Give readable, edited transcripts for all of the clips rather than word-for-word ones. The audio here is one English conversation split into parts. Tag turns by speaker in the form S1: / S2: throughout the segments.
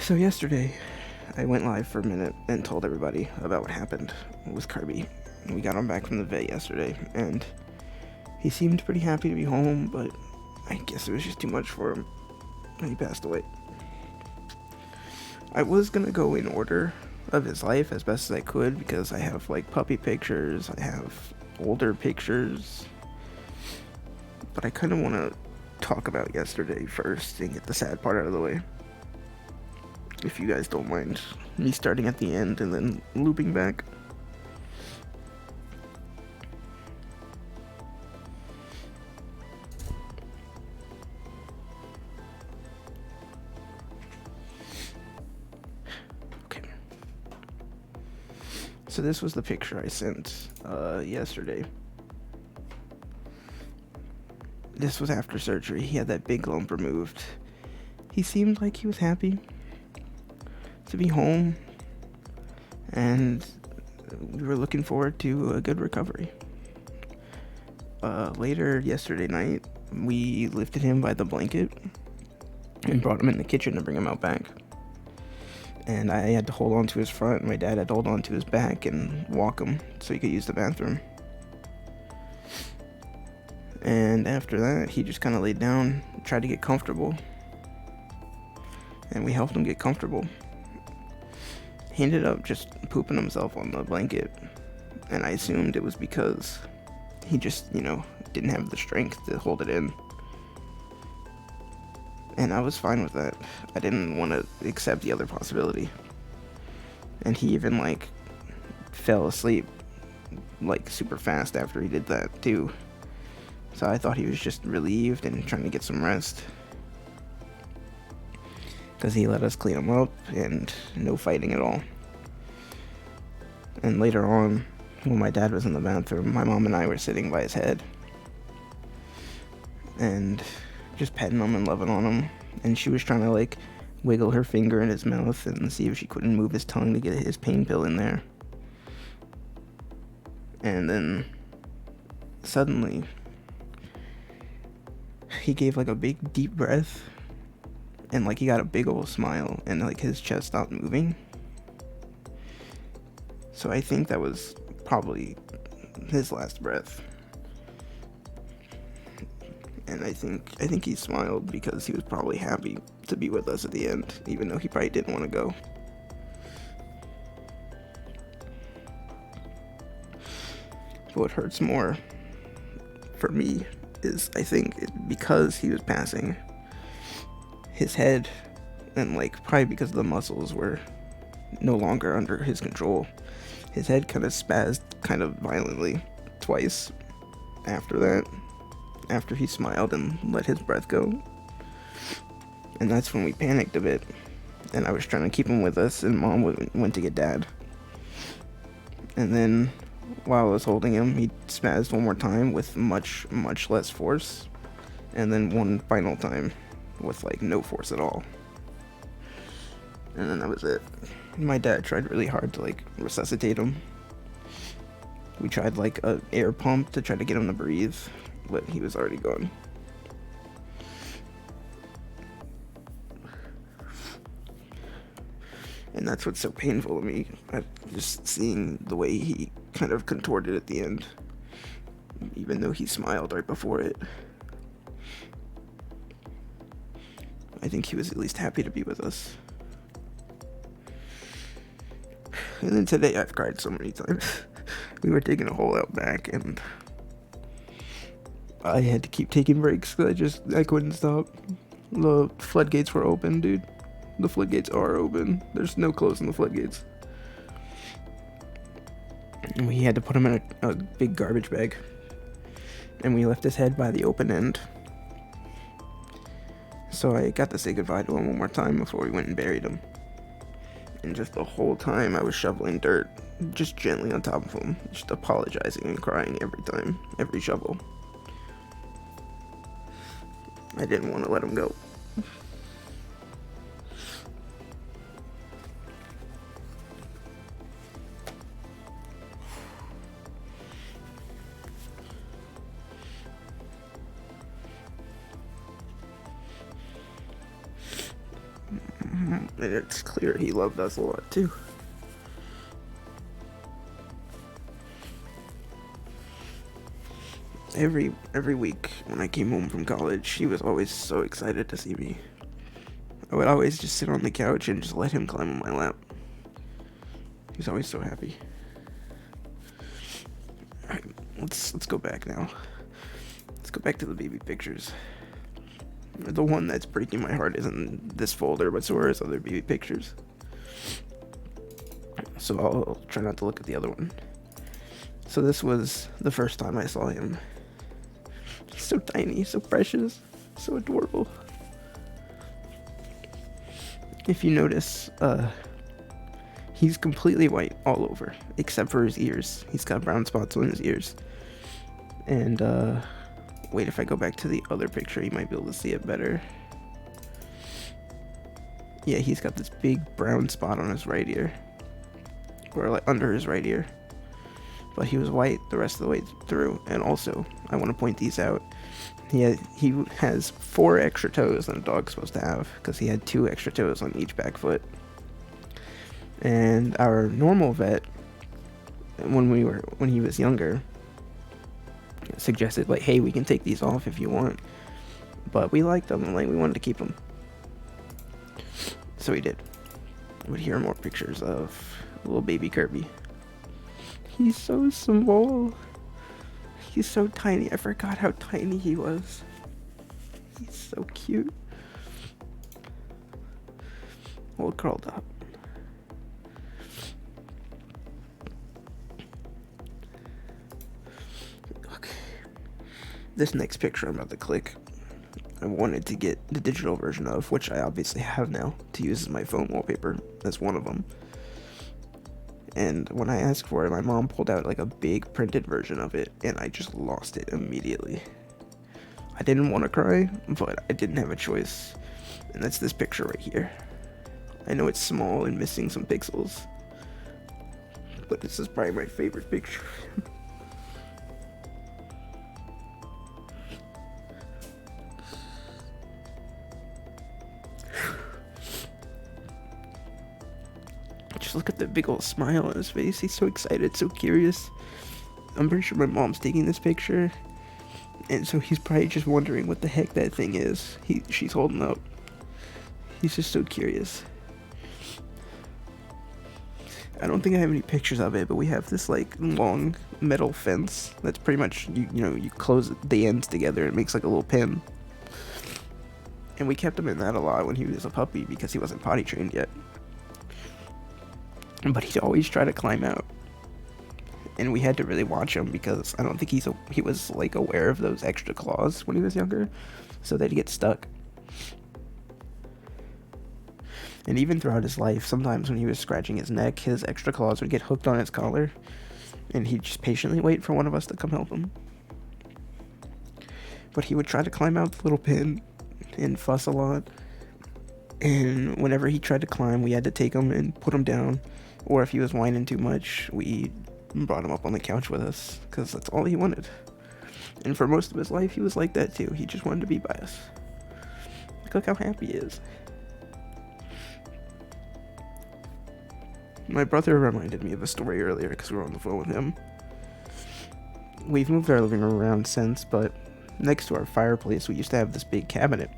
S1: So yesterday, I went live for a minute and told everybody about what happened with Kirby. We got him back from the vet yesterday, and he seemed pretty happy to be home, but I guess it was just too much for him, and he passed away. I was gonna go in order of his life as best as I could, because I have, like, puppy pictures, I have older pictures, but I kind of want to talk about yesterday first and get the sad part out of the way. If you guys don't mind me starting at the end and then looping back. Okay. So this was the picture I sent yesterday. This was after surgery. He had that big lump removed. He seemed like he was happy to be home, and we were looking forward to a good recovery. Later yesterday night, we lifted him by the blanket and brought him in the kitchen to bring him out back. And I had to hold on to his front, and my dad had to hold on to his back and walk him so he could use the bathroom. And after that, he just kind of laid down, tried to get comfortable, and we helped him get comfortable. He ended up just pooping himself on the blanket, and I assumed it was because he just, didn't have the strength to hold it in. And I was fine with that. I didn't want to accept the other possibility. And he even, fell asleep, super fast after he did that, too. So I thought he was just relieved and trying to get some rest, because he let us clean him up and no fighting at all. And later on, when my dad was in the bathroom, my mom and I were sitting by his head and just petting him and loving on him. And she was trying to wiggle her finger in his mouth and see if she couldn't move his tongue to get his pain pill in there. And then suddenly he gave a big deep breath, and he got a big old smile, and his chest stopped moving. So I think that was probably his last breath. And I think he smiled because he was probably happy to be with us at the end, even though he probably didn't want to go. But what hurts more for me is, I think, because he was passing, his head, and probably because the muscles were no longer under his control, his head kind of spazzed kind of violently twice after he smiled and let his breath go. And that's when we panicked a bit, and I was trying to keep him with us, and Mom went to get Dad. And then while I was holding him, he spazzed one more time with much less force, and then one final time with no force at all. And then that was it. My dad tried really hard to resuscitate him. We tried a air pump to try to get him to breathe, but he was already gone. And that's what's so painful to me. Just seeing the way he kind of contorted at the end, even though he smiled right before it. I think he was at least happy to be with us. And then today I've cried so many times. We were digging a hole out back, and I had to keep taking breaks because I couldn't stop. The floodgates were open, dude. The floodgates are open. There's no closing the floodgates. And we had to put him in a big garbage bag, and we left his head by the open end. So I got to say goodbye to him one more time before we went and buried him. And just the whole time I was shoveling dirt, just gently on top of him, just apologizing and crying every time, every shovel. I didn't want to let him go. And it's clear he loved us a lot too. Every week when I came home from college, he was always so excited to see me. I would always just sit on the couch and just let him climb on my lap. He was always so happy. Alright, let's go back now. Let's go back to the baby pictures. The one that's breaking my heart isn't this folder, but so are his other baby pictures. So I'll try not to look at the other one. So this was the first time I saw him. So tiny, so precious, so adorable. If you notice, he's completely white all over, except for his ears. He's got brown spots on his ears. And, wait, if I go back to the other picture, you might be able to see it better. Yeah, he's got this big brown spot on his right ear. Or, like, under his right ear. But he was white the rest of the way through. And also, I want to point these out. He has 4 extra toes than a dog's supposed to have, because he had 2 extra toes on each back foot. And our normal vet, when he was younger, suggested, like, hey, we can take these off if you want. But we liked them, and like, we wanted to keep them. So we did. But here are more pictures of little baby Kirby. He's so small. He's so tiny. I forgot how tiny he was. He's so cute. All curled up. Okay. This next picture I'm about to click, I wanted to get the digital version of, which I obviously have now, to use as my phone wallpaper. That's one of them. And when I asked for it, my mom pulled out like a big printed version of it, and I just lost it immediately. I didn't want to cry, but I didn't have a choice. And that's this picture right here. I know it's small and missing some pixels, but this is probably my favorite picture. Just look at the big old smile on his face. He's so excited, so curious. I'm pretty sure my mom's taking this picture, and so he's probably just wondering what the heck that thing is she's holding up. He's just so curious. I don't think I have any pictures of it, but we have this like long metal fence that's pretty much, you close the ends together and it makes like a little pin. And we kept him in that a lot when he was a puppy because he wasn't potty trained yet. But he'd always try to climb out, and we had to really watch him because I don't think he was like aware of those extra claws when he was younger, so they'd get stuck. And even throughout his life, sometimes when he was scratching his neck, his extra claws would get hooked on his collar, and he'd just patiently wait for one of us to come help him. But he would try to climb out the little pin and fuss a lot, and whenever he tried to climb, we had to take him and put him down. Or if he was whining too much, we brought him up on the couch with us, because that's all he wanted. And for most of his life, he was like that too. He just wanted to be by us. Look how happy he is. My brother reminded me of a story earlier, because we were on the phone with him. We've moved our living room around since, but next to our fireplace, we used to have this big cabinet.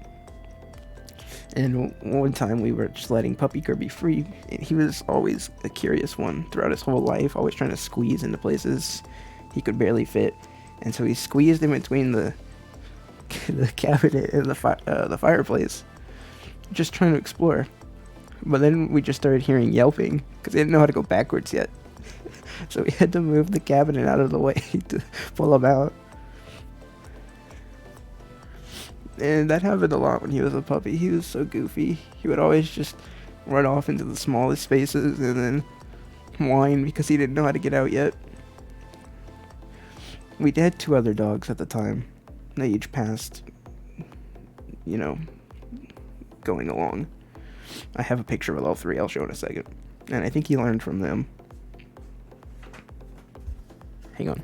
S1: And one time we were just letting puppy Kirby free, and he was always a curious one throughout his whole life, always trying to squeeze into places he could barely fit. And so he squeezed in between the cabinet and the fireplace, just trying to explore. But then we just started hearing yelping, because he didn't know how to go backwards yet. So we had to move the cabinet out of the way to pull him out. And that happened a lot when he was a puppy. He was so goofy. He would always just run off into the smallest spaces and then whine because he didn't know how to get out yet. We had 2 other dogs at the time. They each passed, going along. I have a picture of all 3 I'll show in a second. And I think he learned from them. Hang on.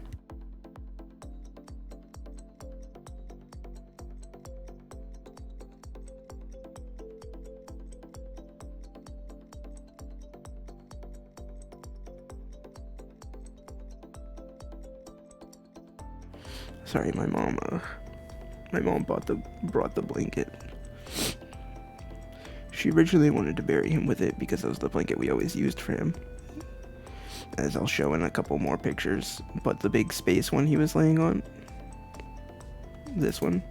S1: Sorry, my mom brought the blanket. She originally wanted to bury him with it because it was the blanket we always used for him, as I'll show in a couple more pictures. But the big space one he was laying on, this one,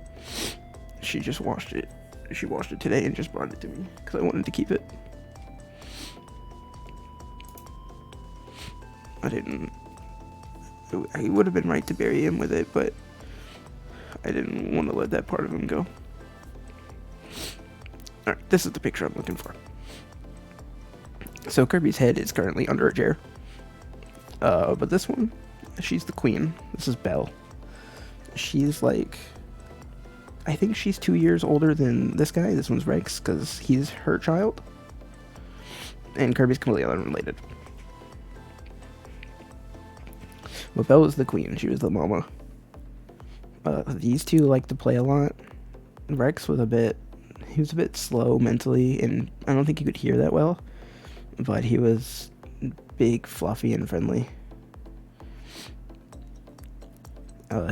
S1: she just washed it. She washed it today and just brought it to me because I wanted to keep it. I would have been right to bury him with it, but I didn't want to let that part of him go. Alright, this is the picture I'm looking for. So Kirby's head is currently under a chair. But this one, she's the queen. This is Belle. She's like, I think she's 2 years older than this guy. This one's Rex, because he's her child. And Kirby's completely unrelated. But Belle was the queen. She was the mama. These two like to play a lot. Rex was he was a bit slow mentally, and I don't think he could hear that well. But he was big, fluffy, and friendly.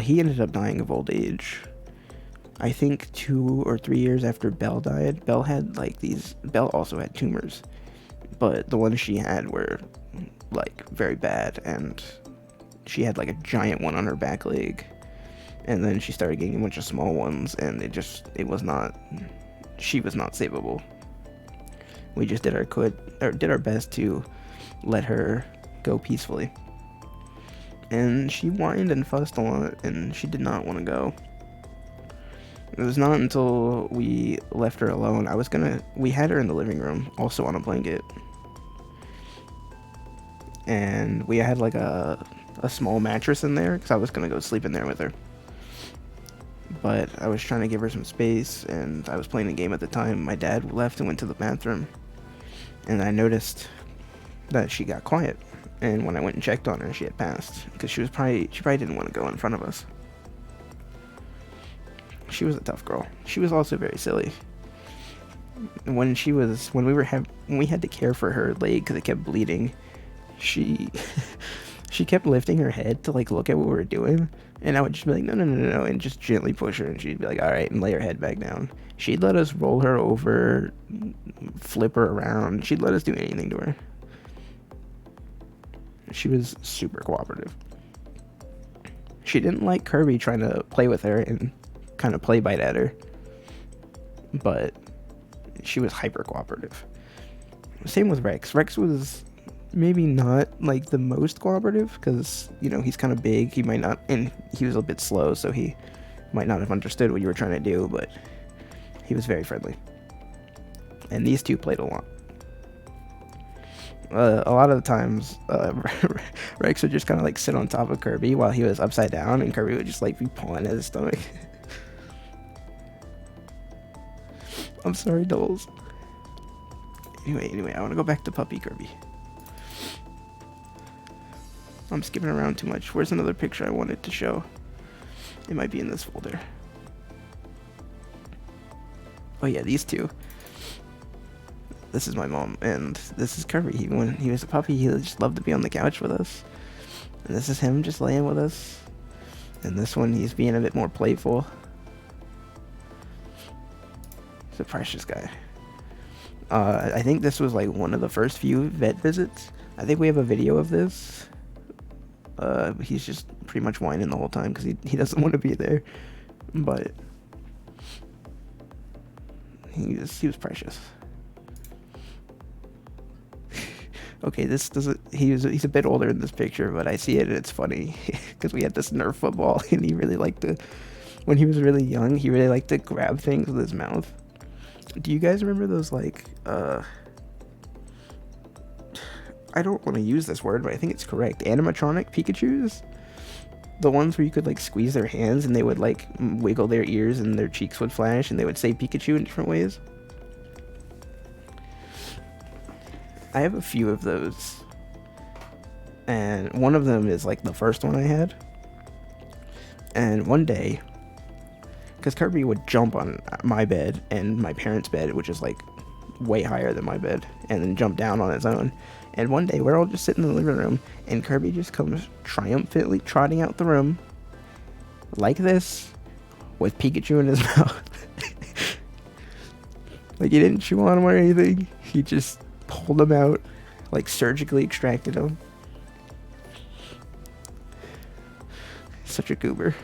S1: He ended up dying of old age. I think 2 or 3 years after Belle died. Belle also had tumors, but the ones she had were like very bad, and she had like a giant one on her back leg, and then she started getting a bunch of small ones, and she was not savable. We just did our best to let her go peacefully. And she whined and fussed a lot, and she did not want to go. It was not until we left her alone. We had her in the living room, also on a blanket. And we had like a small mattress in there, because I was going to go sleep in there with her. But I was trying to give her some space, and I was playing a game at the time. My dad left and went to the bathroom, and I noticed that she got quiet. And when I went and checked on her, she had passed, because she probably didn't want to go in front of us. She was a tough girl. She was also very silly. When we had to care for her leg because it kept bleeding, she kept lifting her head to like look at what we were doing, and I would just be like, no, and just gently push her, and she'd be like, all right, and lay her head back down. She'd let us roll her over, flip her around. She'd let us do anything to her. She was super cooperative. She didn't like Kirby trying to play with her and kind of play bite at her, but she was hyper cooperative. Same with Rex. Rex was maybe not like the most cooperative, because he's kind of big. He might not, and he was a bit slow, so he might not have understood what you were trying to do, but he was very friendly. And these two played a lot. A lot of the times, Rex would just kind of like sit on top of Kirby while he was upside down, and Kirby would just like be pulling at his stomach. I'm sorry, dolls. Anyway, I want to go back to puppy Kirby. I'm skipping around too much. Where's another picture I wanted to show? It might be in this folder. Oh yeah, these two. This is my mom, and this is Kirby. When he was a puppy, he just loved to be on the couch with us. And this is him just laying with us. And this one, he's being a bit more playful. He's a precious guy. I think this was like one of the first few vet visits. I think we have a video of this. He's just pretty much whining the whole time because he doesn't want to be there. But he was precious. Okay, he's a bit older in this picture, but I see it and it's funny because we had this Nerf football, and he really liked to, when he was really young, he really liked to grab things with his mouth. Do you guys remember those, like, I don't want to use this word, but I think it's correct, animatronic Pikachus? The ones where you could, like, squeeze their hands and they would, like, wiggle their ears and their cheeks would flash and they would say Pikachu in different ways? I have a few of those, and one of them is like the first one I had. And one day, because Kirby would jump on my bed and my parents' bed, which is like way higher than my bed, and then jump down on his own. And one day we're all just sitting in the living room, and Kirby just comes triumphantly trotting out the room, like this with Pikachu in his mouth. Like, he didn't chew on him or anything. He just pulled him out, like surgically extracted him. Such a goober.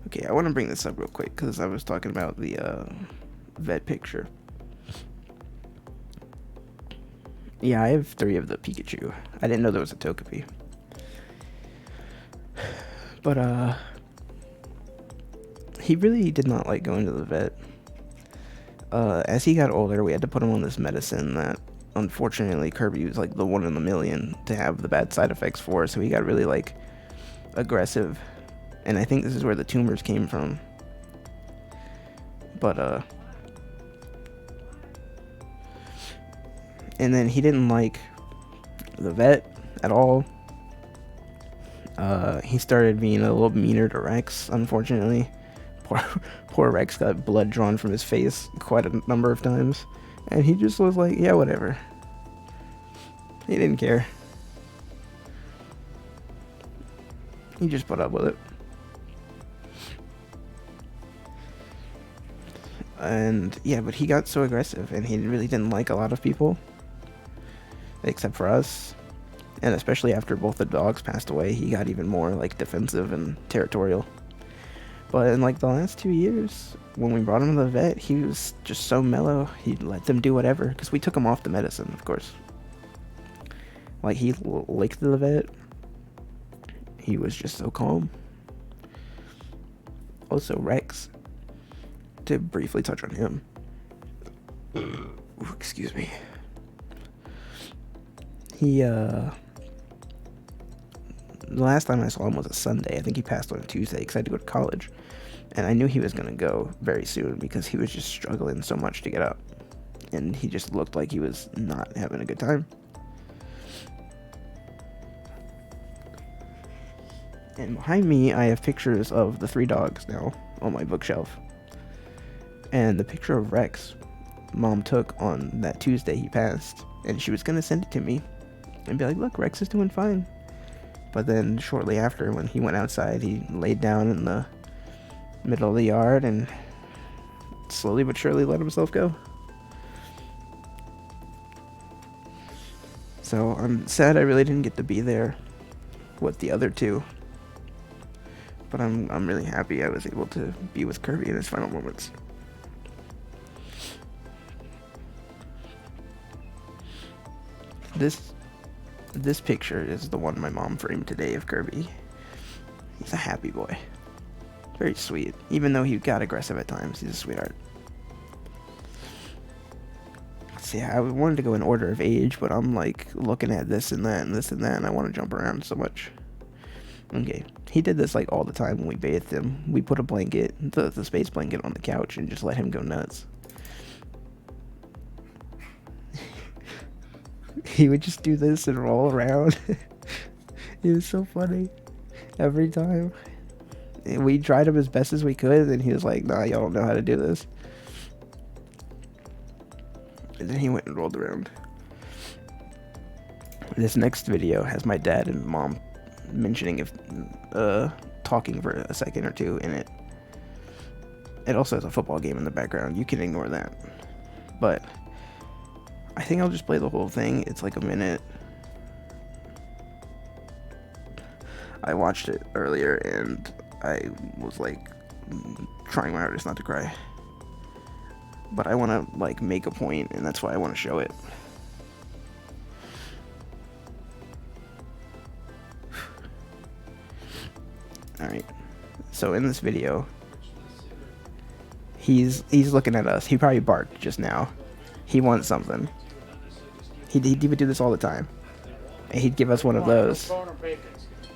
S1: Okay, I want to bring this up real quick because I was talking about the vet picture. Yeah, I have 3 of the Pikachu. I didn't know there was a Togepi. But he really did not like going to the vet. As he got older, we had to put him on this medicine that, unfortunately, Kirby was like the 1 in a million to have the bad side effects for, so he got really, like, aggressive. And I think this is where the tumors came from. But, and then he didn't like the vet at all. He started being a little meaner to Rex, unfortunately. Poor Rex got blood drawn from his face quite a number of times. And he just was like, yeah, whatever. He didn't care. He just put up with it. And yeah, but he got so aggressive, and he really didn't like a lot of people, except for us. And especially after both the dogs passed away, he got even more like defensive and territorial. But in like the last 2 years, when we brought him to the vet, he was just so mellow. He'd let them do whatever, because we took him off the medicine, of course. Like, he licked the vet. He was just so calm. Also, Rex, to briefly touch on him. Ooh, excuse me. He, the last time I saw him was a Sunday. I think he passed on a Tuesday because I had to go to college. And I knew he was going to go very soon because he was just struggling so much to get up. And he just looked like he was not having a good time. And behind me, I have pictures of the 3 dogs now on my bookshelf. And the picture of Rex, Mom took on that Tuesday he passed. And she was going to send it to me and be like, look, Rex is doing fine. But then shortly after, when he went outside, he laid down in the middle of the yard and slowly but surely let himself go. So I'm sad I really didn't get to be there with the other 2. But I'm really happy I was able to be with Kirby in his final moments. This picture is the one my mom framed today of Kirby. He's a happy boy. Very sweet. Even though he got aggressive at times, he's a sweetheart. See, I wanted to go in order of age, but I'm like looking at this and that and this and that, and I want to jump around so much. Okay, he did this like all the time when we bathed him. We put a blanket, the space blanket, on the couch and just let him go nuts. He would just do this and roll around. It was so funny. Every time. And we tried him as best as we could, and he was like, nah, y'all don't know how to do this. And then he went and rolled around. This next video has my dad and mom mentioning if talking for a second or two in it. It also has a football game in the background. You can ignore that. But I think I'll just play the whole thing. It's like a minute. I watched it earlier and I was like trying my hardest not to cry. But I want to like make a point, and that's why I want to show it. Alright. So in this video, he's looking at us. He probably barked just now. He wants something. He would do this all the time. And he'd give us one of those.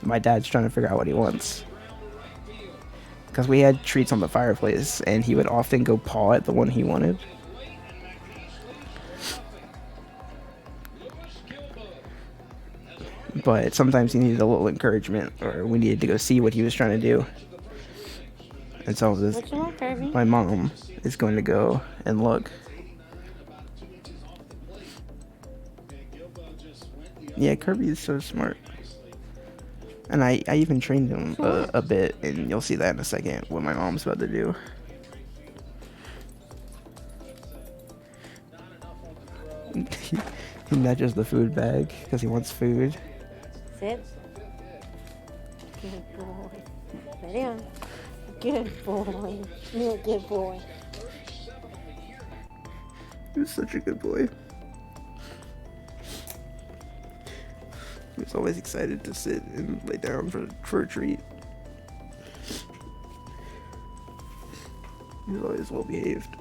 S1: My dad's trying to figure out what he wants. Because we had treats on the fireplace, and he would often go paw at the one he wanted. But sometimes he needed a little encouragement, or we needed to go see what he was trying to do. And so this,
S2: What you want, Kirby?
S1: my mom is going to go and look. Yeah, Kirby is so smart. And I even trained him a bit, and you'll see that in a second, what my mom's about to do. He nudges the food bag because he wants food.
S2: Sit. Good boy. Lay down. Good boy. You're a good boy.
S1: He was such a good boy. He was always excited to sit and lay down for a treat. He was always well behaved.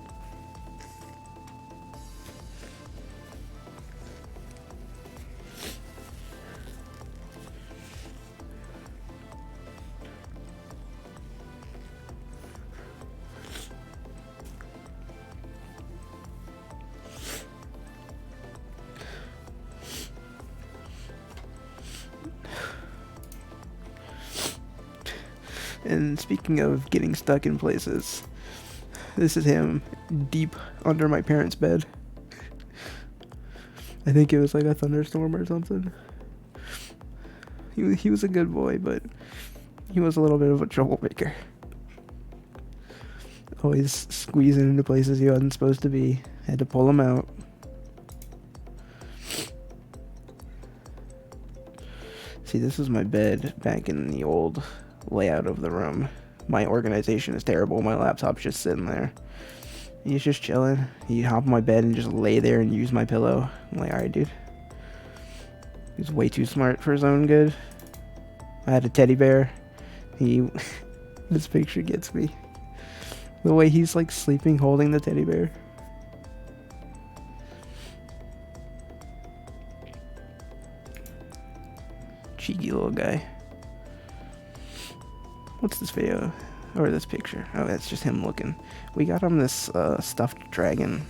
S1: And speaking of getting stuck in places, this is him deep under my parents' bed. I think it was like a thunderstorm or something. He was a good boy, but he was a little bit of a troublemaker. Always squeezing into places he wasn't supposed to be. Had to pull him out. See, this was my bed back in the old layout of the room. My organization is terrible. My laptop's just sitting there. He's just chilling. He'd hop on my bed and just lay there and use my pillow. I'm like, alright, dude. He's way too smart for his own good. I had a teddy bear. This picture gets me. The way he's like sleeping holding the teddy bear. Cheeky little guy. What's this video? Or this picture? Oh, that's just him looking. We got him this stuffed dragon.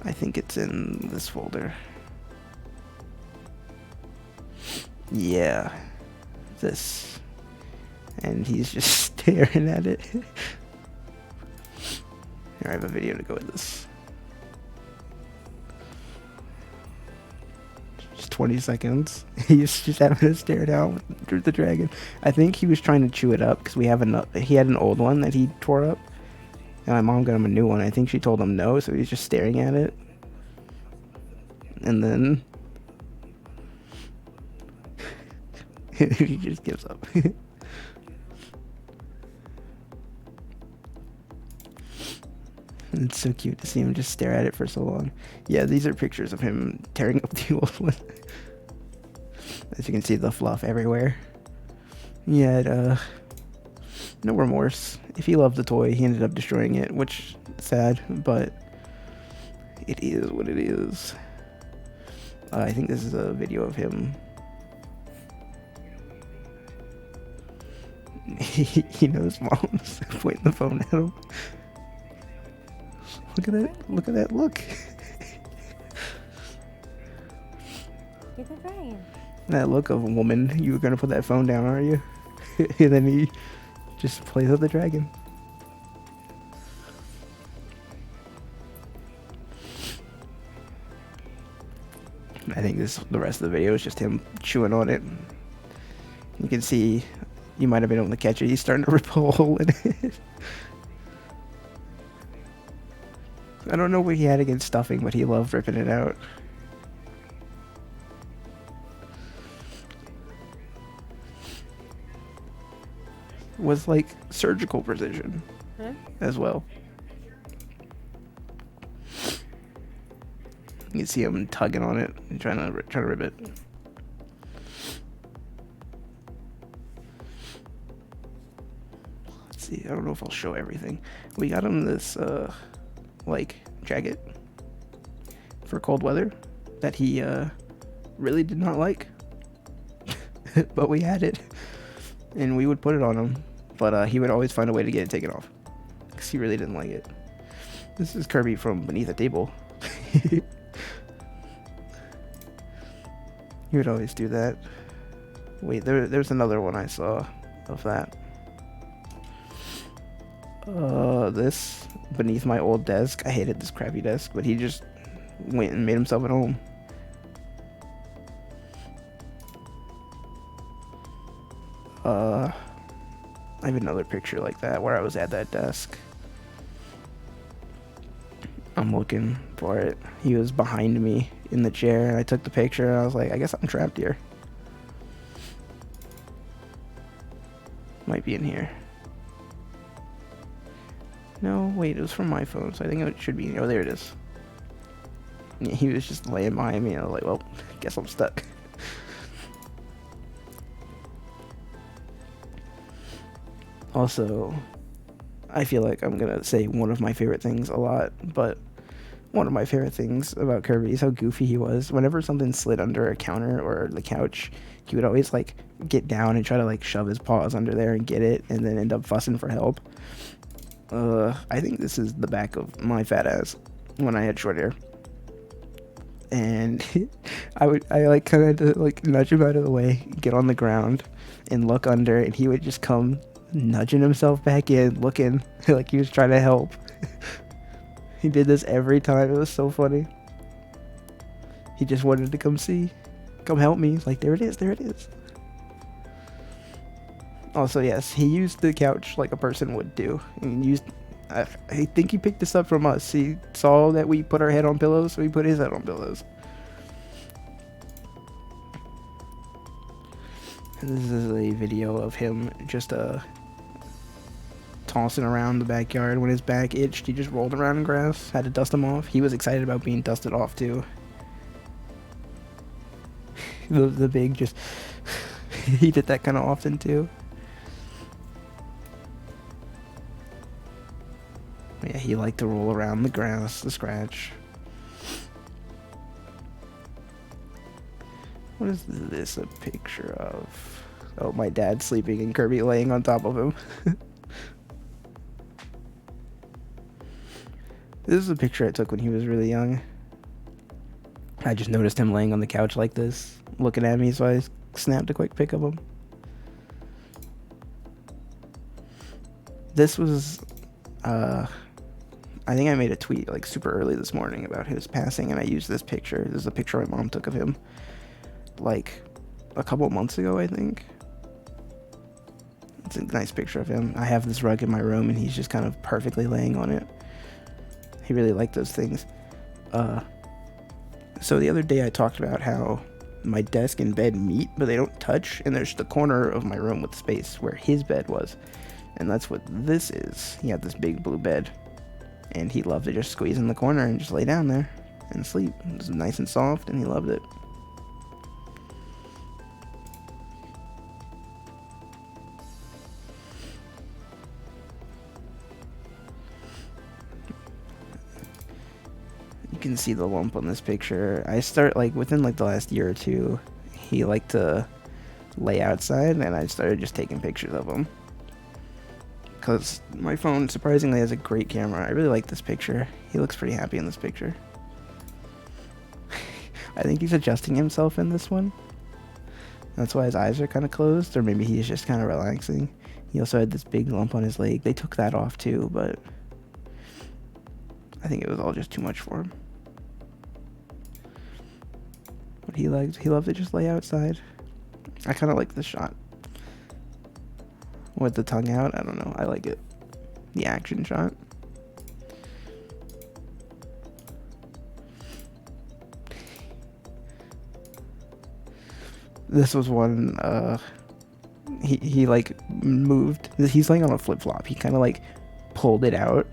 S1: I think it's in this folder. Yeah. This. And he's just staring at it. Here, I have a video to go with this. Just 20 seconds. He's just having to stare down through the dragon. I think he was trying to chew it up because he had an old one that he tore up. And my mom got him a new one. I think she told him no, so he's just staring at it. And then he just gives up. It's so cute to see him just stare at it for so long. Yeah, these are pictures of him tearing up the old one. As you can see, the fluff everywhere. He had no remorse. If he loved the toy, he ended up destroying it, which is sad, but it is what it is. I think this is a video of him. He knows mom's pointing the phone at him. Look at that! Look at that look!
S2: Get the dragon.
S1: That look of a woman. You were gonna put that phone down, are you? And then he just plays with the dragon. I think the rest of the video is just him chewing on it. You can see, you might have been able to catch it. He's starting to rip a hole in it. I don't know what he had against stuffing, but he loved ripping it out. Was like surgical precision as well. You can see him tugging on it and trying to rip it. Let's see. I don't know if I'll show everything. We got him this like jacket for cold weather that he really did not like, but we had it and we would put it on him, but he would always find a way to get it taken off because he really didn't like it. This is Kirby from beneath a table. He would always do that. Wait, there's another one I saw of that. This beneath my old desk. I hated this crappy desk, but he just went and made himself at home. I have another picture like that where I was at that desk. I'm looking for it. He was behind me in the chair, and I took the picture, and I was like, I guess I'm trapped here. Might be in here. No, wait, it was from my phone, so I think it should be in here. Oh, there it is. Yeah, he was just laying behind me, and I was like, well, guess I'm stuck. Also, I feel like I'm gonna say one of my favorite things a lot, but one of my favorite things about Kirby is how goofy he was. Whenever something slid under a counter or the couch, he would always like get down and try to like shove his paws under there and get it, and then end up fussing for help. I think this is the back of my fat ass when I had short hair. And I like kind of like nudge him out of the way, get on the ground, and look under, and he would just come nudging himself back in, looking like he was trying to help. He did this every time. It was so funny. He just wanted to come help me. He's like, there it is, there it is. Also, yes, he used the couch like a person would do. I think he picked this up from us. He saw that we put our head on pillows, so he put his head on pillows. And this is a video of him just tossing around the backyard. When his back itched, he just rolled around in grass. Had to dust him off. He was excited about being dusted off too. the big just he did that kind of often too. Yeah, he liked to roll around the grass, the scratch. What is this a picture of? Oh, my dad sleeping and Kirby laying on top of him. This is a picture I took when he was really young. I just noticed him laying on the couch like this, looking at me, so I snapped a quick pic of him. This was, I think I made a tweet like super early this morning about his passing, and I used this picture. This is a picture my mom took of him like a couple months ago, I think. It's a nice picture of him. I have this rug in my room, and he's just kind of perfectly laying on it. He really liked those things. So the other day I talked about how my desk and bed meet, but they don't touch, and there's the corner of my room with space where his bed was. And that's what this is. He had this big blue bed, and he loved to just squeeze in the corner and just lay down there and sleep. It was nice and soft, and he loved it. You can see the lump on this picture. I start like within like the last year or two, he liked to lay outside, and I started just taking pictures of him. Because my phone surprisingly has a great camera. I really like this picture. He looks pretty happy in this picture. I think he's adjusting himself in this one. That's why his eyes are kind of closed, or maybe he's just kind of relaxing. He also had this big lump on his leg. They took that off too, but I think it was all just too much for him. But he loved to just lay outside. I kind of like this shot. With the tongue out, I don't know. I like it. The action shot. This was one, he like moved. He's laying on a flip-flop. He kind of like pulled it out.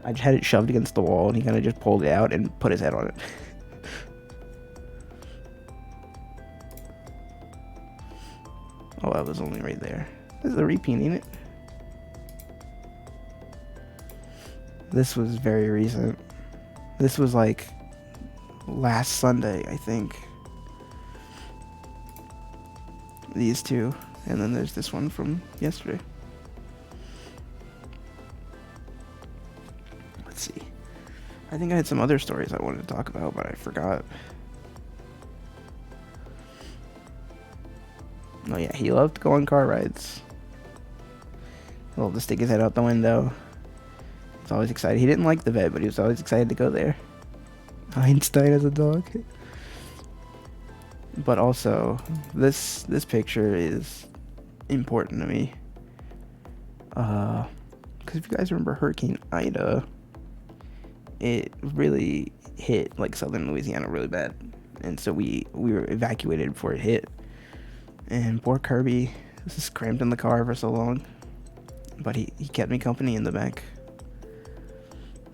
S1: I just had it shoved against the wall, and he kind of just pulled it out and put his head on it. Oh, I was only right there. This is a repeat, ain't it? This was very recent. This was like last Sunday, I think. These two. And then there's this one from yesterday. Let's see. I think I had some other stories I wanted to talk about, but I forgot. Oh yeah, he loved to go on car rides. He loved to stick his head out the window. was always excited. He didn't like the vet, but he was always excited to go there. Einstein as a dog. But also, this picture is important to me. Because if you guys remember Hurricane Ida, it really hit like southern Louisiana really bad, and so we were evacuated before it hit. And poor Kirby was just cramped in the car for so long, but he kept me company in the back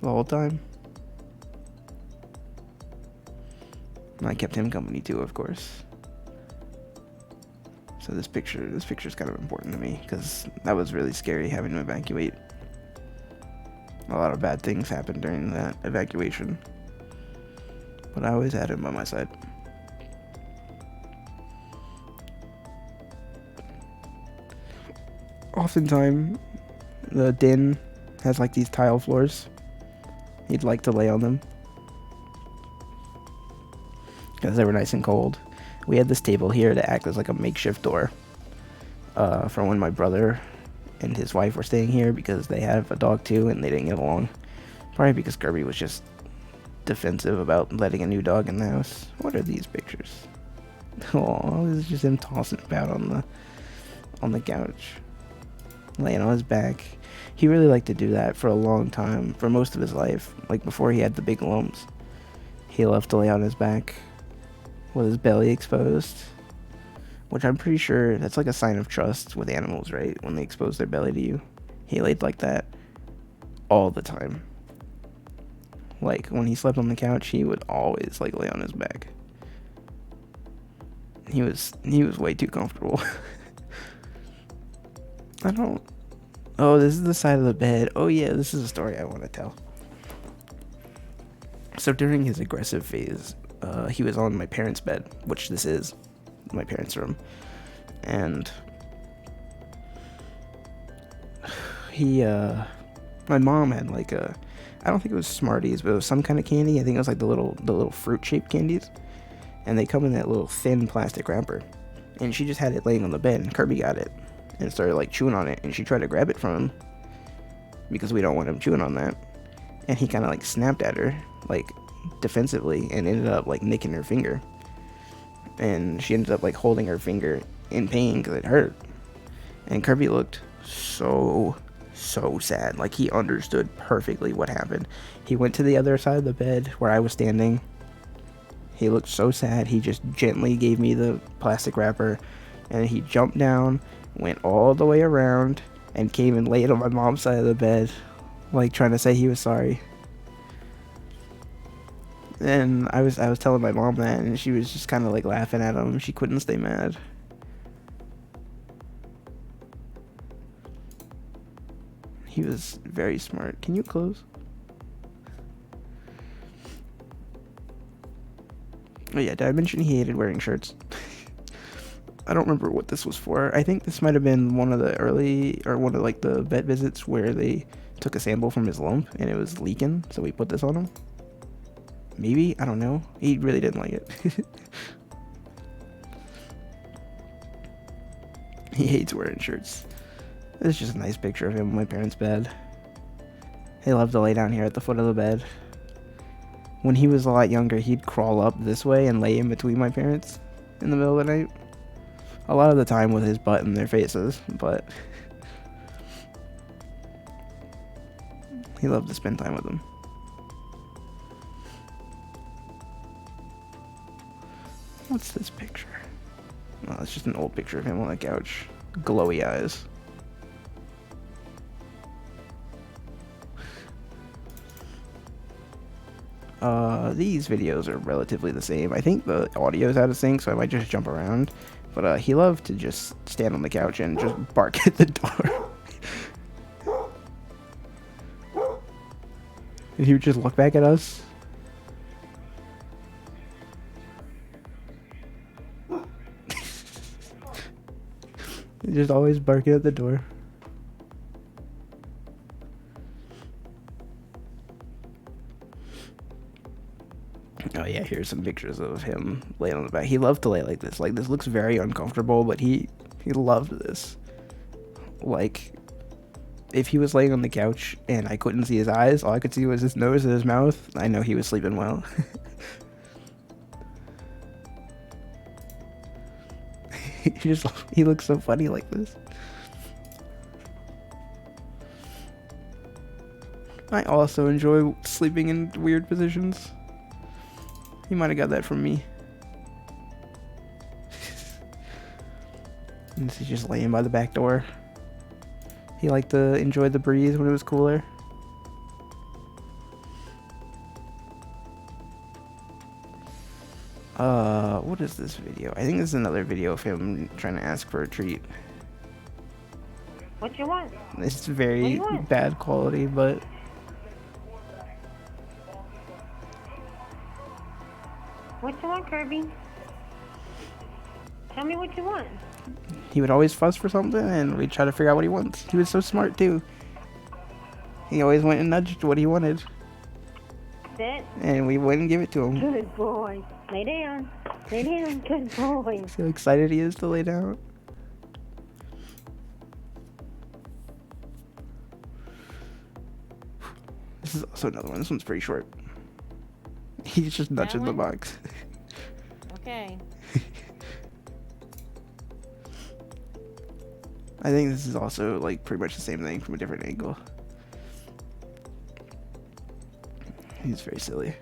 S1: the whole time. And I kept him company too, of course. So this picture is kind of important to me because that was really scary having to evacuate. A lot of bad things happened during that evacuation, but I always had him by my side. Oftentimes, the den has like these tile floors. He'd like to lay on them because they were nice and cold. We had this table here to act as like a makeshift door for when my brother and his wife were staying here, because they have a dog too and they didn't get along. Probably because Kirby was just defensive about letting a new dog in the house. What are these pictures? Oh, this is just him tossing about on the couch, laying on his back. He really liked to do that for a long time, for most of his life. Like before he had the big lumps, he loved to lay on his back with his belly exposed, which I'm pretty sure that's like a sign of trust with animals, right? When they expose their belly to you. He laid like that all the time. Like when he slept on the couch, he would always like lay on his back. He was way too comfortable. Oh, this is the side of the bed. Oh yeah, this is a story I want to tell. So during his aggressive phase, he was on my parents' bed, which this is my parents' room, and my mom had like I don't think it was Smarties, but it was some kind of candy. I think it was like the little fruit-shaped candies, and they come in that little thin plastic wrapper, and she just had it laying on the bed, and Kirby got it and started like chewing on it, and she tried to grab it from him because we don't want him chewing on that, and he kind of like snapped at her like defensively and ended up like nicking her finger, and she ended up like holding her finger in pain because it hurt. And Kirby looked so sad, like he understood perfectly what happened. He went to the other side of the bed where I was standing. He looked so sad. He just gently gave me the plastic wrapper, and he jumped down, went all the way around, and came and laid on my mom's side of the bed, like trying to say he was sorry. And I was telling my mom that, and she was just kind of like laughing at him. She couldn't stay mad. He was very smart. Can you close? Oh yeah, did I mention he hated wearing shirts? I don't remember what this was for. I think this might have been one of like the vet visits where they took a sample from his lump and it was leaking, so we put this on him. Maybe, I don't know. He really didn't like it. He hates wearing shirts. This is just a nice picture of him on my parents' bed. He loved to lay down here at the foot of the bed. When he was a lot younger, he'd crawl up this way and lay in between my parents in the middle of the night. A lot of the time with his butt in their faces, but he loved to spend time with them. What's this picture? Oh, it's just an old picture of him on the couch. Glowy eyes. These videos are relatively the same. I think the audio's out of sync, so I might just jump around. But he loved to just stand on the couch and just bark at the door. And he would just look back at us. He'd just always barking at the door. Oh yeah, here's some pictures of him laying on the back. He loved to lay like this. Like, this looks very uncomfortable, but he loved this. Like, if he was laying on the couch and I couldn't see his eyes, all I could see was his nose and his mouth, I know he was sleeping well. He looks so funny like this. I also enjoy sleeping in weird positions. He might have got that from me. And he's just laying by the back door. He liked to enjoy the breeze when it was cooler. What is this video? I think this is another video of him trying to ask for a treat.
S2: What you want?
S1: It's very bad quality, but
S2: What you want, Kirby? Tell me what you want.
S1: he would always fuss for something, and we'd try to figure out what he wants. He was so smart too. He always went and nudged what he wanted,
S2: Sit.
S1: and we wouldn't give it to him.
S2: Good boy. Lay down. Lay down. Good boy.
S1: See how excited he is to lay down. This is also another one. This one's pretty short. He's just nudging the box.
S2: Okay.
S1: I think this is also like pretty much the same thing from a different angle. He's very silly.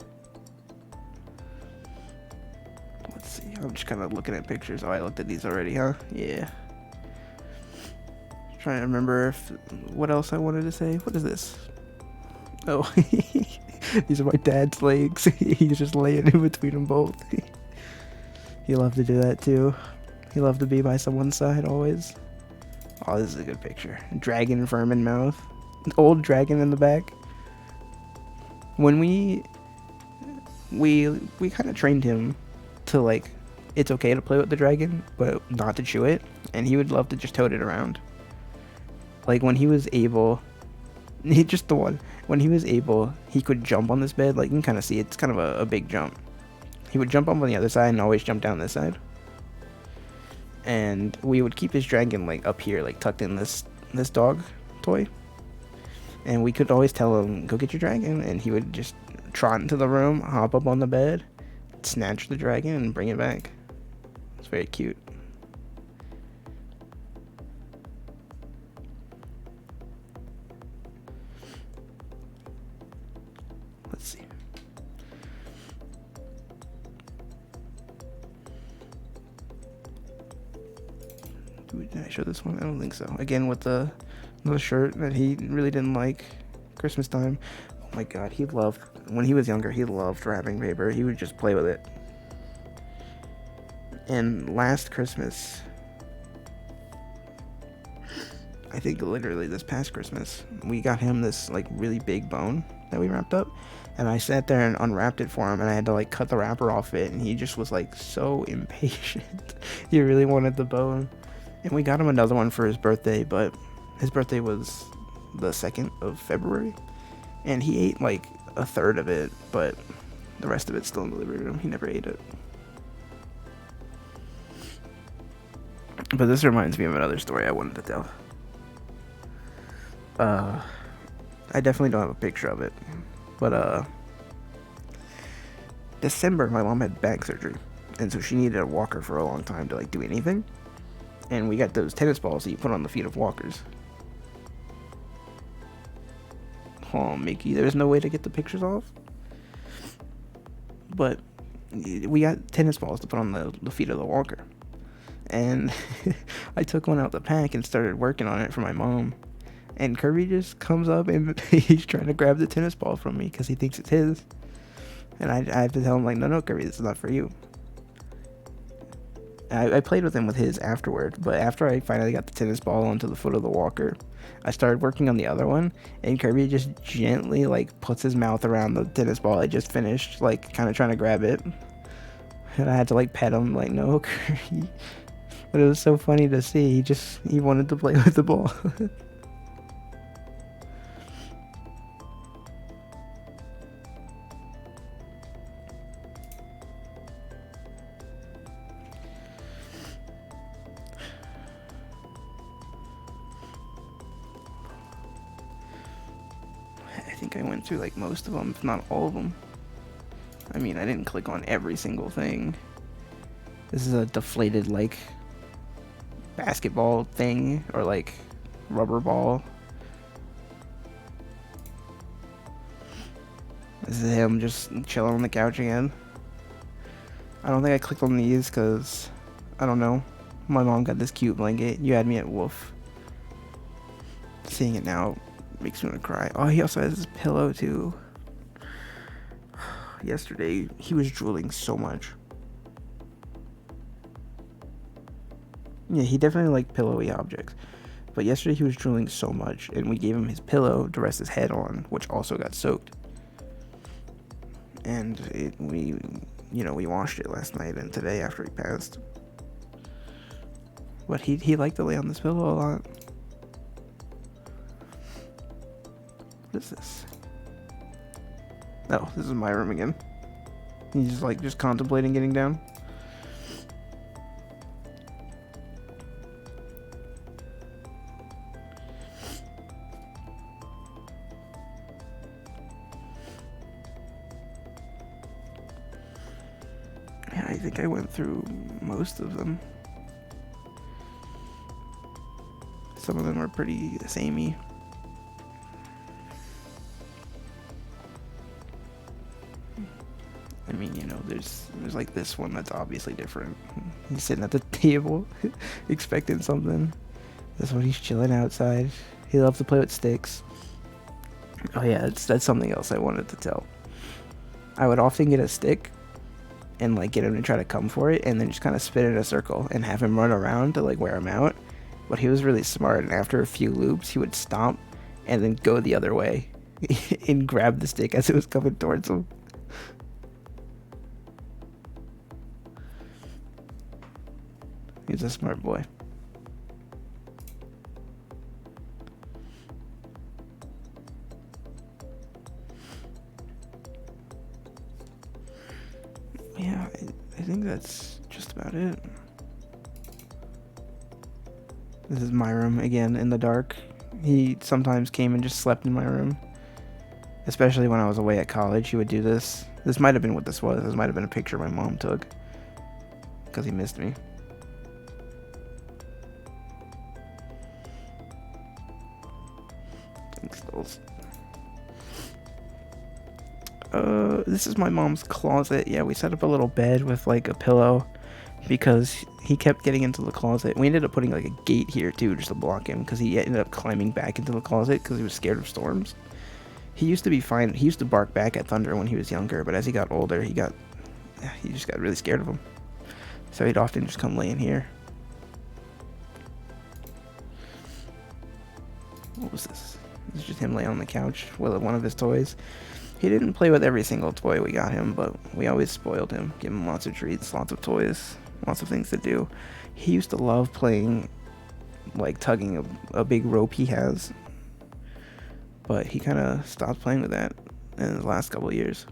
S1: Let's see. I'm just kind of looking at pictures. Oh, I looked at these already, huh? Yeah. Trying to remember what else I wanted to say. What is this? Oh, these are my dad's legs. He's just laying in between them both. He loved to do that too. He loved to be by someone's side always. Oh, this is a good picture. Dragon vermin mouth. Old dragon in the back. When we kind of trained him to like, it's okay to play with the dragon, but not to chew it. And he would love to just tote it around. Like when he was able, just the one. When he was able, he could jump on this bed. Like you can kind of see it's kind of a big jump. He would jump up on the other side and always jump down this side. And we would keep his dragon like up here, like tucked in this dog toy. And we could always tell him, go get your dragon. And he would just trot into the room, hop up on the bed, snatch the dragon, and bring it back. It's very cute. Let's see. Did I show this one? I don't think so. Again, with the shirt that he really didn't like. Christmas time. Oh my god, he loved, when he was younger, he loved wrapping paper. He would just play with it. And last Christmas, I think literally this past Christmas, we got him this like really big bone that we wrapped up. And I sat there and unwrapped it for him, and I had to like cut the wrapper off it, and he just was like so impatient. He really wanted the bone. And we got him another one for his birthday, but his birthday was the 2nd of February. And he ate like a third of it, but the rest of it's still in the living room. He never ate it. But this reminds me of another story I wanted to tell. I definitely don't have a picture of it. But December, my mom had back surgery. And so she needed a walker for a long time to like do anything. And we got those tennis balls that you put on the feet of walkers. Oh, Mickey, there's no way to get the pictures off. But we got tennis balls to put on the feet of the walker. And I took one out the pack and started working on it for my mom. And Kirby just comes up and he's trying to grab the tennis ball from me because he thinks it's his. And I have to tell him, like, no, Kirby, this is not for you. I played with him with his afterward, but after I finally got the tennis ball onto the foot of the walker, I started working on the other one, and Kirby just gently, like, puts his mouth around the tennis ball I just finished, like, kind of trying to grab it. And I had to, like, pet him, like, no, Kirby. But it was so funny to see. He wanted to play with the ball. think I went through like most of them, if not all of them. I mean, I didn't click on every single thing. This is a deflated like basketball thing or like rubber ball. This is him just chilling on the couch again. I don't think I clicked on these because, I don't know. My mom got this cute blanket. You had me at Wolf. Seeing it now makes me want to cry. Oh, he also has his pillow too. Yesterday, he was drooling so much. Yeah, he definitely liked pillowy objects. But yesterday he was drooling so much, and we gave him his pillow to rest his head on, which also got soaked. And we washed it last night and today after he passed. But he liked to lay on this pillow a lot. What is this? Oh, this is my room again. He's just contemplating getting down. Yeah, I think I went through most of them. Some of them are pretty samey. I mean, there's like this one that's obviously different. He's sitting at the table, expecting something. This one, he's chilling outside. He loves to play with sticks. Oh yeah, that's something else I wanted to tell. I would often get a stick and like get him to try to come for it, and then just kind of spin in a circle and have him run around to like wear him out. But he was really smart, and after a few loops, he would stomp and then go the other way and grab the stick as it was coming towards him. He's a smart boy. Yeah, I think that's just about it. This is my room again in the dark. He sometimes came and just slept in my room. Especially when I was away at college, he would do this. This might have been what this was. This might have been a picture my mom took. Because he missed me. This is my mom's closet. Yeah, we set up a little bed with like a pillow because he kept getting into the closet. We ended up putting like a gate here too just to block him because he ended up climbing back into the closet because he was scared of storms. He used to be fine. He used to bark back at thunder when he was younger, but as he got older, he just got really scared of him. So he'd often just come lay in here. What was this? This is just him laying on the couch with one of his toys. He didn't play with every single toy we got him, but we always spoiled him. Give him lots of treats, lots of toys, lots of things to do. He used to love playing, like tugging a big rope he has. But he kind of stopped playing with that in the last couple of years.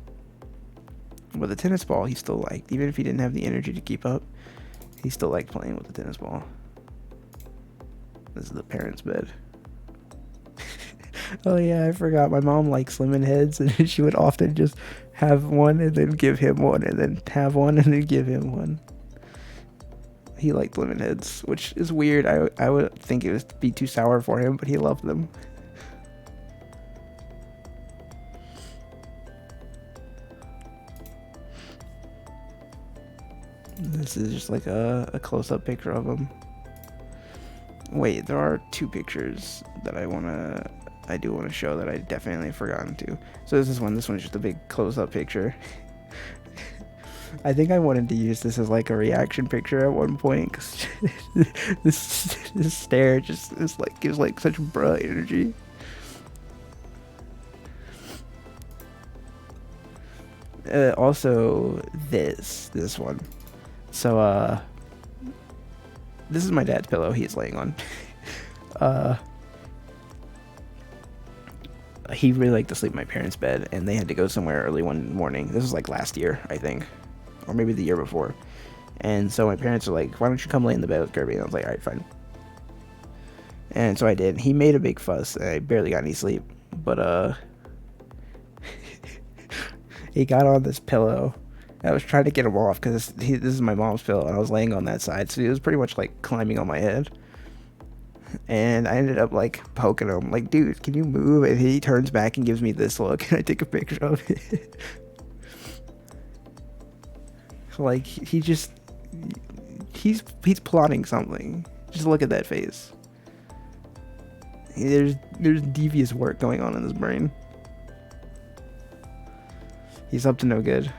S1: But the tennis ball he still liked. Even if he didn't have the energy to keep up, he still liked playing with the tennis ball. This is the parents' bed. Oh yeah, I forgot. My mom likes lemon heads, and she would often just have one and then give him one, and then have one and then give him one. He liked lemon heads, which is weird. I would think it would be too sour for him, but he loved them. This is just like a close-up picture of him. Wait, there are two pictures that I do want to show that I definitely forgotten to. So this is one. This one's just a big close-up picture. I think I wanted to use this as like a reaction picture at one point because this stare just is like gives like such bruh energy. Also this one. So this is my dad's pillow he's laying on. He really liked to sleep in my parents' bed, and they had to go somewhere early one morning. This was like last year, I think, or maybe the year before. And so my parents were like, "Why don't you come lay in the bed with Kirby?" And I was like, "All right, fine." And so I did. He made a big fuss. I barely got any sleep, but He got on this pillow. I was trying to get him off because this is my mom's pillow, and I was laying on that side, so he was pretty much like climbing on my head. And I ended up like poking him, like, dude, can you move? And he turns back and gives me this look, and I take a picture of it. Like he's plotting something. Just look at that face. There's devious work going on in his brain. He's up to no good.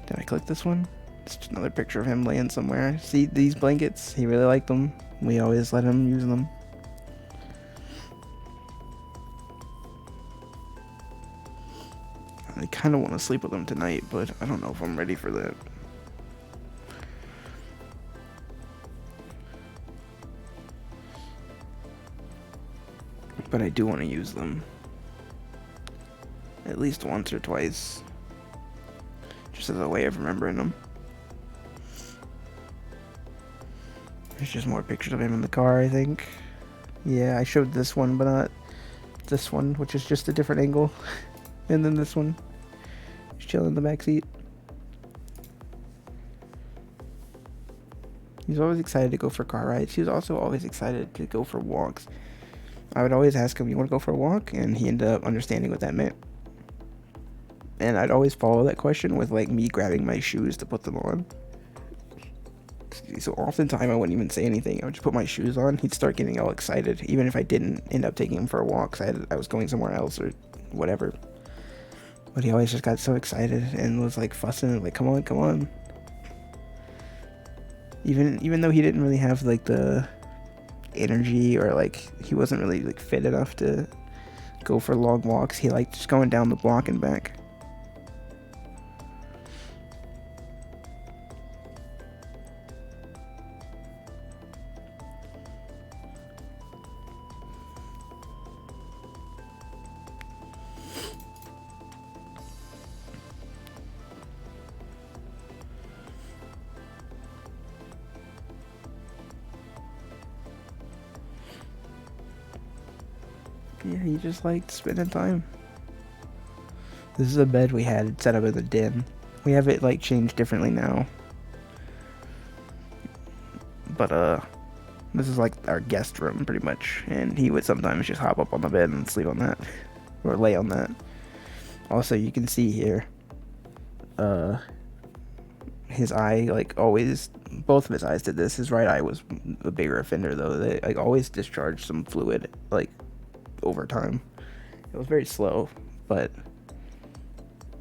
S1: Did I click this one? It's just another picture of him laying somewhere. See these blankets? He really liked them. We always let him use them. I kind of want to sleep with him tonight, but I don't know if I'm ready for that. But I do want to use them. At least once or twice. Just as a way of remembering them. There's just more pictures of him in the car, I think. Yeah, I showed this one, but not this one, which is just a different angle. And then this one. He's chilling in the back seat. He's always excited to go for car rides. He was also always excited to go for walks. I would always ask him, you want to go for a walk? And he ended up understanding what that meant. And I'd always follow that question with like me grabbing my shoes to put them on. So oftentimes I wouldn't even say anything. I would just put my shoes on. He'd start getting all excited, even if I didn't end up taking him for a walk because I was going somewhere else or whatever. But he always just got so excited and was like fussing, like, come on, come on. Even though he didn't really have like the energy or like he wasn't really like fit enough to go for long walks, he liked just going down the block and back. Yeah, he just liked spending time. This is a bed we had set up in the den. We have it like changed differently now. But this is like our guest room pretty much, and he would sometimes just hop up on the bed and sleep on that or lay on that. Also, you can see here his eye, like always, both of his eyes did this. His right eye was a bigger offender though. They like always discharged some fluid like over time. It was very slow, but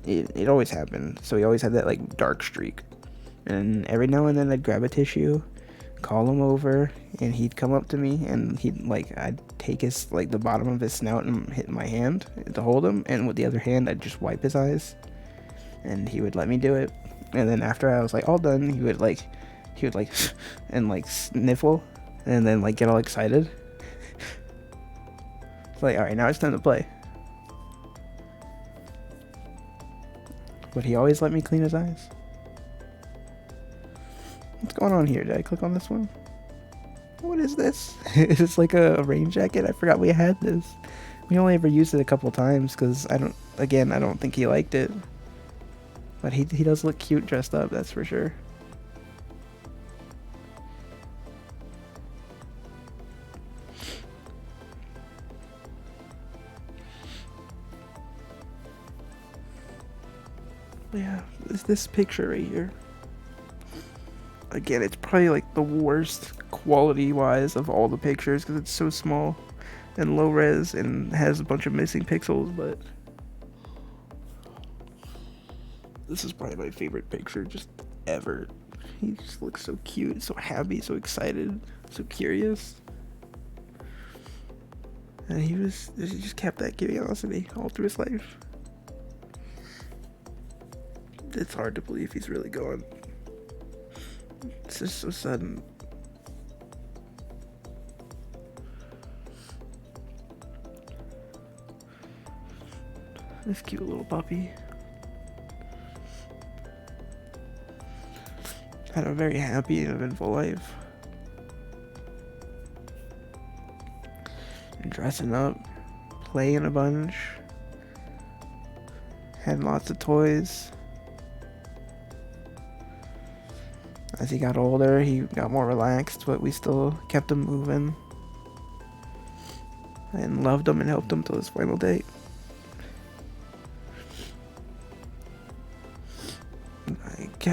S1: it always happened. So he always had that like dark streak, and every now and then I'd grab a tissue, call him over, and he'd come up to me, and I'd take his like the bottom of his snout and hit my hand to hold him, and with the other hand I'd just wipe his eyes, and he would let me do it. And then after I was like all done, he would like and like sniffle, and then like get all excited. It's like, all right, now it's time to play. But he always let me clean his eyes. What's going on here? Did I click on this one? What is this? Is this like a rain jacket? I forgot we had this. We only ever used it a couple times because I don't think he liked it. But he does look cute dressed up, that's for sure. Yeah, this picture right here. Again, it's probably like the worst quality-wise of all the pictures because it's so small and low res and has a bunch of missing pixels, but this is probably my favorite picture just ever. He just looks so cute, so happy, so excited, so curious. And he just kept that curiosity all through his life. It's hard to believe he's really gone. It's just so sudden. This cute little puppy had a very happy and eventful life. dressing up, playing a bunch, had lots of toys. As he got older, he got more relaxed, but we still kept him moving. And loved him and helped him till his final day.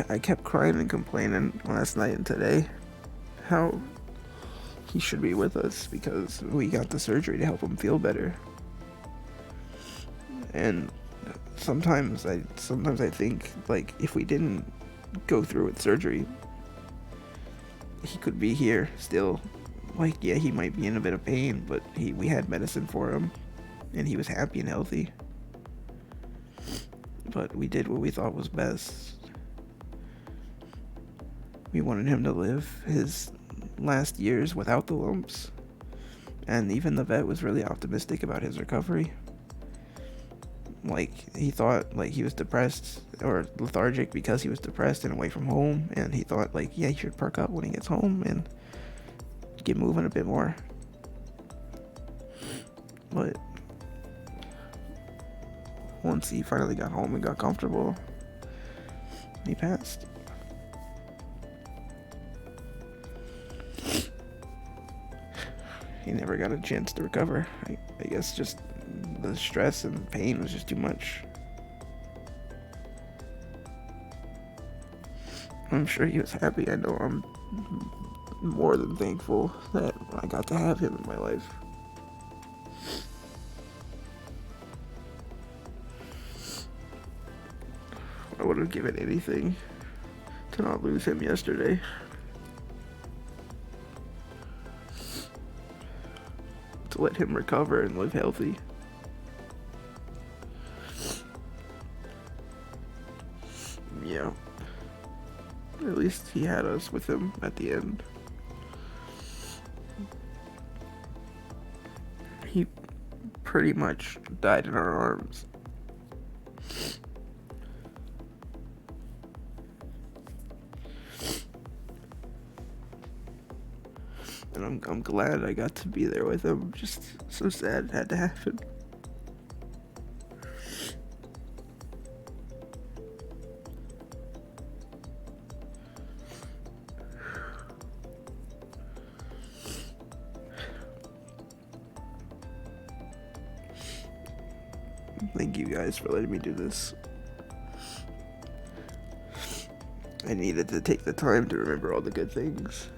S1: I kept crying and complaining last night and today how he should be with us because we got the surgery to help him feel better. And sometimes I think, like, if we didn't go through with surgery, he could be here still. Like, yeah, he might be in a bit of pain, but we had medicine for him, and he was happy and healthy. But we did what we thought was best. We wanted him to live his last years without the lumps, and even the vet was really optimistic about his recovery. Like, he thought, like, he was depressed or lethargic because he was depressed and away from home, and he thought, like, yeah, he should perk up when he gets home and get moving a bit more. But once he finally got home and got comfortable, he passed. He never got a chance to recover. I guess just the stress and pain was just too much. I'm sure he was happy. I know I'm more than thankful that I got to have him in my life. I would have given anything to not lose him yesterday. To let him recover and live healthy. Yeah. At least he had us with him at the end. He pretty much died in our arms. And I'm glad I got to be there with him. Just so sad it had to happen. Thank you guys for letting me do this. I needed to take the time to remember all the good things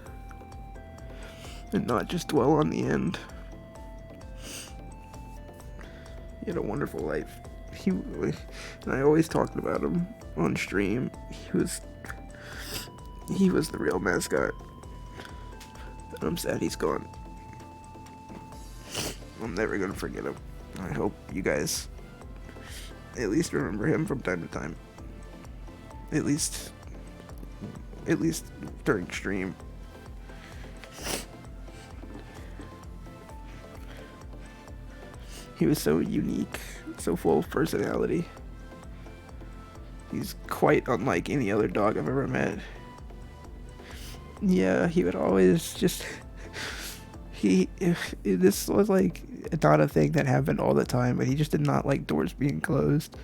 S1: and not just dwell on the end. He had a wonderful life. And I always talked about him on stream. He was the real mascot. And I'm sad he's gone. I'm never gonna forget him. I hope you guys at least remember him from time to time. At least during stream. He was so unique, so full of personality. He's quite unlike any other dog I've ever met. Yeah, he would always just... This was like not a thing that happened all the time, but he just did not like doors being closed.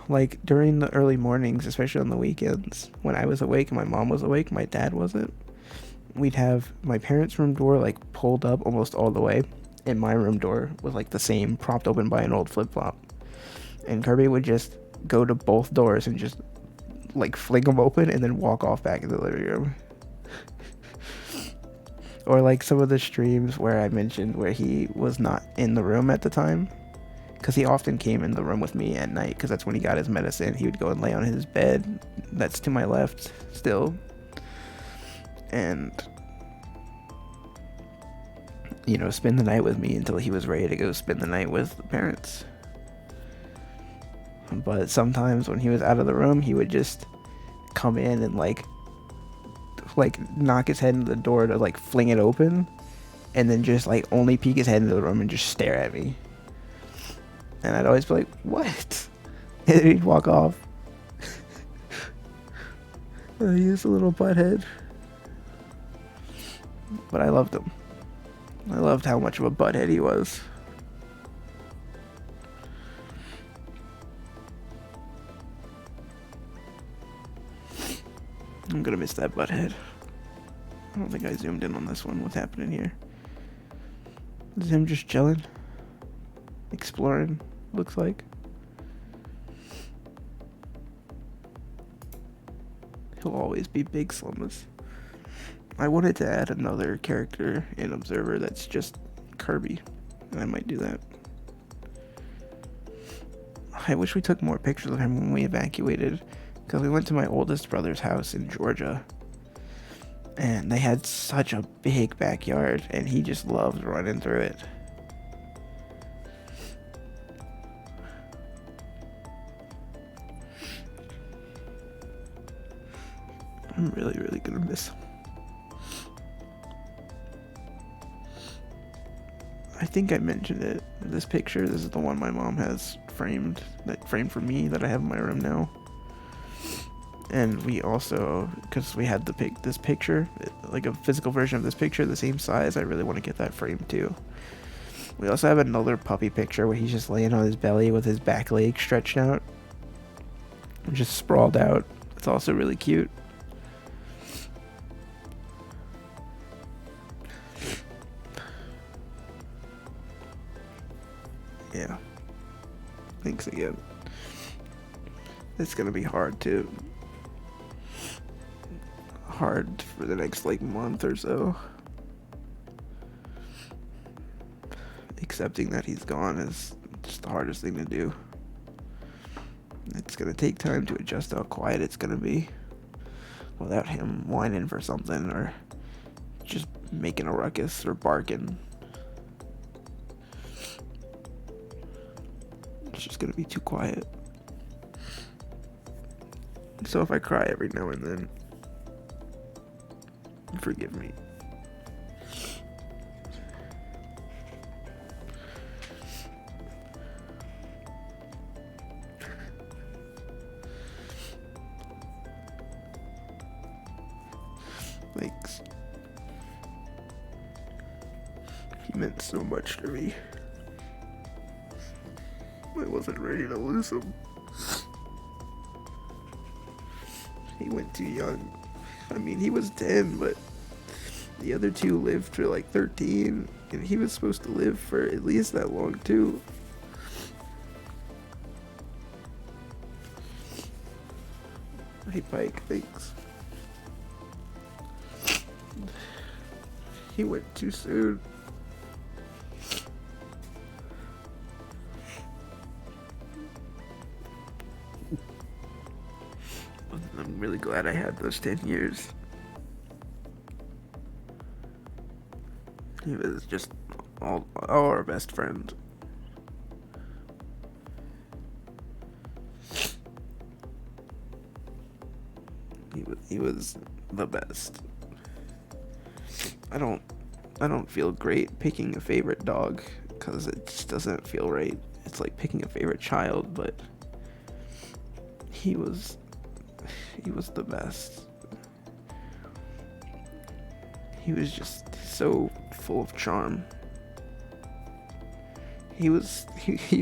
S1: Like during the early mornings, especially on the weekends, when I was awake and my mom was awake, my dad wasn't, we'd have my parents' room door like pulled up almost all the way, and my room door was like the same, propped open by an old flip-flop. And Kirby would just go to both doors and just like fling them open and then walk off back in the living room. Or like some of the streams where I mentioned where he was not in the room at the time, because he often came in the room with me at night because that's when he got his medicine. He would go and lay on his bed that's to my left still, and spend the night with me until he was ready to go spend the night with the parents. But sometimes when he was out of the room, he would just come in and like knock his head into the door to like fling it open, and then just like only peek his head into the room and just stare at me. And I'd always be like, what? And he'd walk off. He was a little butthead. But I loved him. I loved how much of a butthead he was. I'm gonna miss that butthead. I don't think I zoomed in on this one. What's happening here? Is him just chilling? Exploring, looks like. He'll always be Big Slumbus. I wanted to add another character in Observer that's just Kirby, and I might do that. I wish we took more pictures of him when we evacuated, because we went to my oldest brother's house in Georgia, and they had such a big backyard, and he just loved running through it. I'm really, really gonna miss him. I think I mentioned it. This picture, this is the one my mom has framed, that framed for me, that I have in my room now. And we also, because we had this picture, like a physical version of this picture, the same size, I really want to get that framed too. We also have another puppy picture where he's just laying on his belly with his back leg stretched out, just sprawled out. It's also really cute. Yeah. Thanks again. It's gonna be hard for the next like month or so. Accepting that he's gone is just the hardest thing to do. It's gonna take time to adjust how quiet it's gonna be without him whining for something or just making a ruckus or barking. It's just gonna be too quiet. So if I cry every now and then, forgive me. Thanks. He meant so much to me. I wasn't ready to lose him. He went too young. I mean, he was 10, but the other two lived for like 13, and he was supposed to live for at least that long too. Hey Pike, thanks. He went too soon. I'm really glad I had those 10 years. He was just all our best friend. He was the best. I don't feel great picking a favorite dog because it just doesn't feel right. It's like picking a favorite child, but he was the best. He was just so full of charm. He was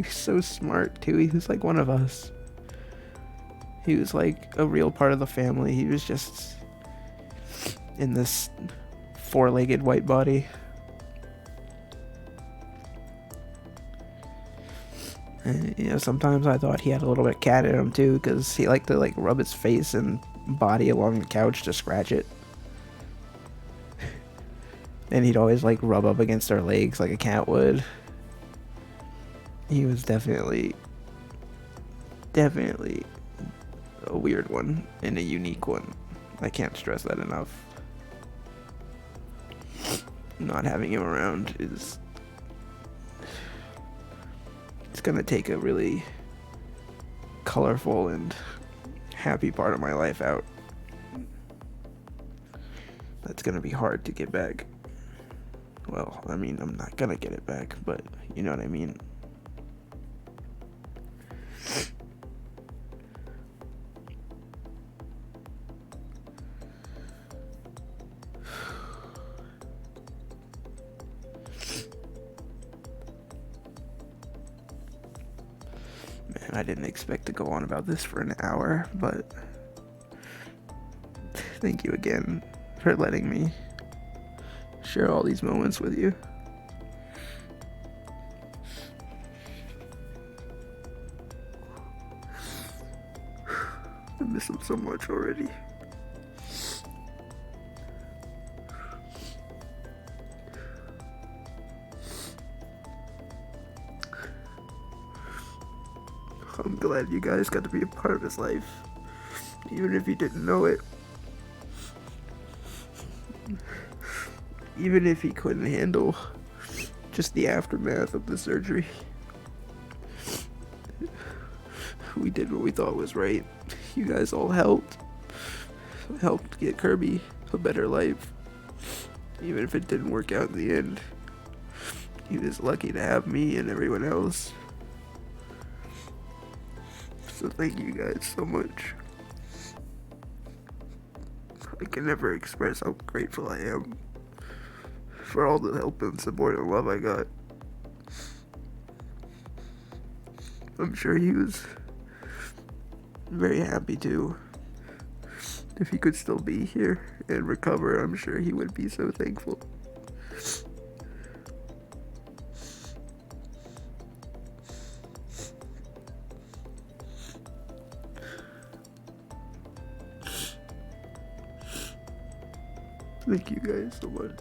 S1: so smart too. He was like one of us. He was like a real part of the family. He was just in this four-legged white body. And, you know, sometimes I thought he had a little bit of cat in him too, because he liked to like rub his face and body along the couch to scratch it. And he'd always like rub up against our legs like a cat would. He was definitely a weird one and a unique one. I can't stress that enough. Not having him around is... it's gonna take a really colorful and happy part of my life out. That's gonna be hard to get back. Well, I mean, I'm not gonna get it back, but you know what I mean. Man, I didn't expect to go on about this for an hour, but thank you again for letting me share all these moments with you. I miss him so much already. I'm glad you guys got to be a part of his life, even if you didn't know it. Even if he couldn't handle just the aftermath of the surgery. We did what we thought was right. You guys all helped get Kirby a better life. Even if it didn't work out in the end. He was lucky to have me and everyone else. So thank you guys so much. I can never express how grateful I am for all the help and support and love I got. I'm sure he was very happy too. If he could still be here and recover, I'm sure he would be so thankful. Thank you guys so much.